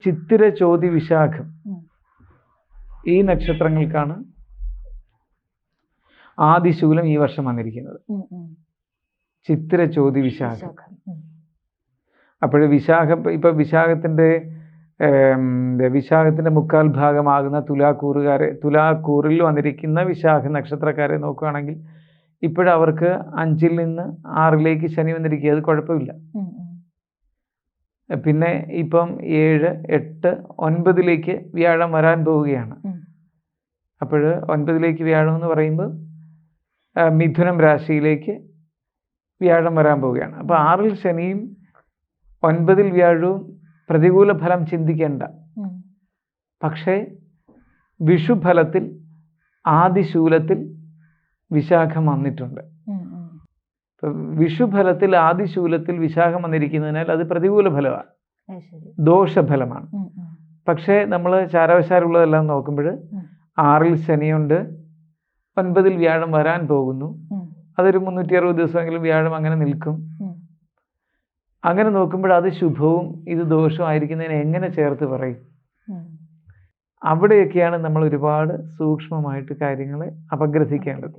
ചിത്തിര, ചോതി, വിശാഖം ഈ നക്ഷത്രങ്ങൾക്കാണ് ആദിശൂലം ഈ വർഷം വന്നിരിക്കുന്നത്. ചിത്തിര, ചോതി, വിശാഖം. അപ്പോൾ വിശാഖത്തിന്റെ മുക്കാൽ ഭാഗമാകുന്ന തുലാക്കൂറിൽ വന്നിരിക്കുന്ന വിശാഖ നക്ഷത്രക്കാരെ നോക്കുകയാണെങ്കിൽ ഇപ്പോഴവർക്ക് 5-ൽ നിന്ന് 6-ലേക്ക് ശനി വന്നിരിക്കുക. അത് കുഴപ്പമില്ല. പിന്നെ ഇപ്പം 7, 8, 9-ലേക്ക് വ്യാഴം വരാൻ പോവുകയാണ്. അപ്പോൾ 9-ലേക്ക് വ്യാഴം എന്ന് പറയുമ്പോൾ മിഥുനം രാശിയിലേക്ക് വ്യാഴം വരാൻ പോവുകയാണ്. അപ്പോൾ 6-ൽ ശനിയും 9-ൽ വ്യാഴവും പ്രതികൂല ഫലം ചിന്തിക്കേണ്ട. പക്ഷേ വിഷുഫലത്തിൽ ആദിശൂലത്തിൽ വിശാഖം വന്നിട്ടുണ്ട്. വിഷുഫലത്തിൽ ആദിശൂലത്തിൽ വിശാഖം വന്നിരിക്കുന്നതിനാൽ അത് പ്രതികൂല ഫലമാണ്, ദോഷഫലമാണ്. പക്ഷേ നമ്മൾ ചാരവശാലുള്ളതെല്ലാം നോക്കുമ്പോൾ 6-ൽ ശനിയുണ്ട്, 9-ൽ വ്യാഴം വരാൻ പോകുന്നു. അതൊരു 360 ദിവസമെങ്കിലും വ്യാഴം അങ്ങനെ നിൽക്കും. അങ്ങനെ നോക്കുമ്പോൾ അത് ശുഭവും ഇത് ദോഷവും ആയിരിക്കുന്നതിനെ എങ്ങനെ ചേർത്ത് പറയും? അവിടെയൊക്കെയാണ് നമ്മൾ ഒരുപാട് സൂക്ഷ്മമായിട്ട് കാര്യങ്ങളെ അപഗ്രഥിക്കേണ്ടത്.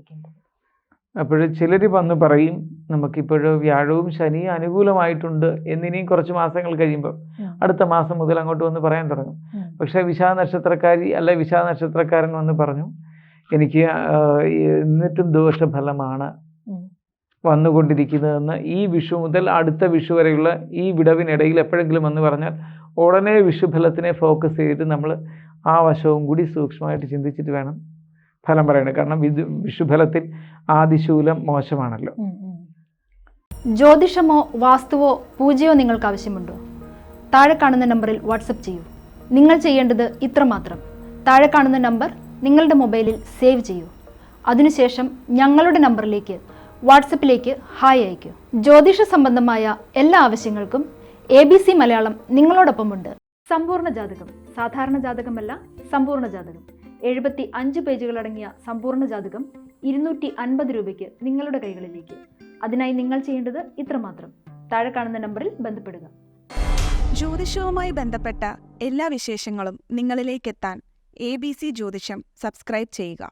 അപ്പോൾ ചിലർ വന്ന് പറയും നമുക്കിപ്പോഴും വ്യാഴവും ശനിയും അനുകൂലമായിട്ടുണ്ട് എന്നിനിയും കുറച്ച് മാസങ്ങൾ കഴിയുമ്പോൾ അടുത്ത മാസം മുതൽ അങ്ങോട്ട് വന്ന് പറയാൻ തുടങ്ങും. പക്ഷേ വിശാഖ നക്ഷത്രക്കാരൻ വന്ന് പറഞ്ഞു എനിക്ക് എന്നിട്ടും ദോഷഫലമാണ് വന്നുകൊണ്ടിരിക്കുന്നതെന്ന്. ഈ വിഷു മുതൽ അടുത്ത വിഷു വരെയുള്ള ഈ വിടവിനിടയിൽ എപ്പോഴെങ്കിലും വന്ന് പറഞ്ഞാൽ ഉടനെ വിഷുഫലത്തിനെ ഫോക്കസ് ചെയ്തിട്ട് നമ്മൾ ആ വശവും കൂടി സൂക്ഷ്മമായിട്ട് ചിന്തിച്ചിട്ട് വേണം ഫലം പറയണം. കാരണം വിഷുഫലത്തിൽ ആദിശൂലം മോശമാണല്ലോ. ജ്യോതിഷമോ വാസ്തുവോ പൂജയോ നിങ്ങൾക്ക് ആവശ്യമുണ്ടോ? താഴെ കാണുന്ന നമ്പറിൽ വാട്സപ്പ് ചെയ്യൂ. നിങ്ങൾ ചെയ്യേണ്ടത് ഇത്രമാത്രം: താഴെ കാണുന്ന നമ്പർ നിങ്ങളുടെ മൊബൈലിൽ സേവ് ചെയ്യൂ. അതിനുശേഷം ഞങ്ങളുടെ നമ്പറിലേക്ക് വാട്സപ്പിലേക്ക് ഹായ് അയയ്ക്കൂ. ജ്യോതിഷ സംബന്ധമായ എല്ലാ ആവശ്യങ്ങൾക്കും ABC മലയാളം നിങ്ങളോടൊപ്പമുണ്ട്. സമ്പൂർണ്ണ ജാതകം, സാധാരണ ജാതകമല്ല, സമ്പൂർണ്ണ ജാതകം. 75 പേജുകളടങ്ങിയ സമ്പൂർണ്ണ ജാതകം 250 രൂപയ്ക്ക് നിങ്ങളുടെ കൈകളിലേക്ക്. അതിനായി നിങ്ങൾ ചെയ്യേണ്ടത് ഇത്രമാത്രം: താഴെ കാണുന്ന നമ്പറിൽ ബന്ധപ്പെടുക. ജ്യോതിഷവുമായി ബന്ധപ്പെട്ട എല്ലാ വിശേഷങ്ങളും നിങ്ങളിലേക്കെത്താൻ ABC ജ്യോതിഷം സബ്സ്ക്രൈബ് ചെയ്യുക.